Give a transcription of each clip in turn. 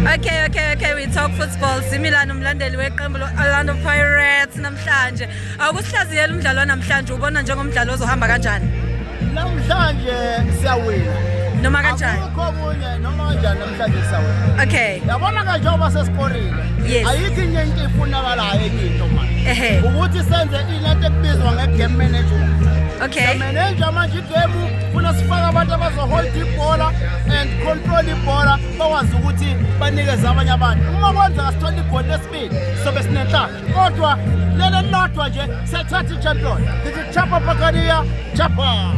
Okay, we talk football. Similar nomlandeli weqembu Orlando Pirates namhlanje. Akusihlaziyela umdlalo namhlanje ubona njengomdlalo ozohamba kanjani? Namhlanje siyawina. Noma kanjani? Akukho okunye noma kanjani namhlanje siyawina. Okay. Yabona kanje njengoba sesikorile. Yes. Ayikho inye into efunakalayo enye into manje. Ehe. Ukuthi senze into ekubizwa nge-game management. Okay. Manager manje igame funa sifaka abantu abazohold ibhola and control ibhola bakwazi ukuthi banikeze abanye abantu. Uma kwenza sithola igoli lesibili sobe sinenhlanhla. Kodwa lelo lodwa nje siyathatha i-champion. Ngithi chapa Bakaria, chapa.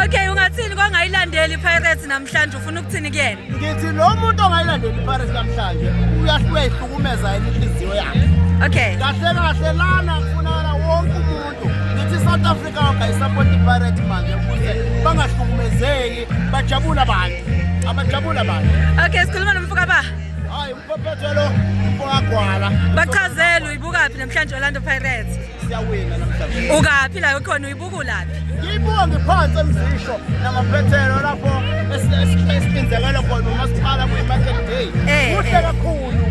Okay, ungathini kongayilandeli iPirates namhlanje ufuna ukuthini kuyena? Ngithi lo muntu ongayilandeli iPirates namhlanje uyahlukumeza yena inhliziyo yakhe. Okay. Kahle lana kufunakala wonke umuntu. Ngithi South Africa ongayisupport iPirates manje ukuze bangahlukumezeki bajabule abantu. Abajabule abantu. Okay, sikhuluma nomfuka ba? Hayi umphophetho umfowagwala. Bachazela uyibukaphi namhlanje Orlando Pirates? Siyawina namhlanje. Ukaphi la khona uyibuka ulaphi? Ngiyibuka ngiphansi emzisho namaphethelo lapho esiphinzekele khona umasipala kwi-market day. Kuhle kakhulu.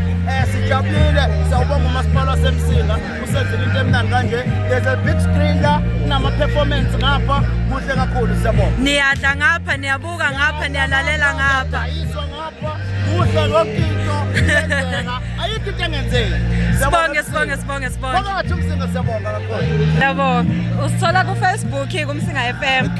Sijabulile sawubonga umasipala wasemsinga usenzile into emnandi kanje. There's a big screen la nama-performance ngapha kuhle kakhulu siyabonga. Niyadla ngapha, niyabuka ngapha, niyalalela ngapha. Ayiswa ngapha kuhle yonke into yenzeka. Ayikho into engenzeki. Sibonge. Phakathi umsinga siyabonga kakhulu. Yabo, usithola ku Facebook kumsinga FM.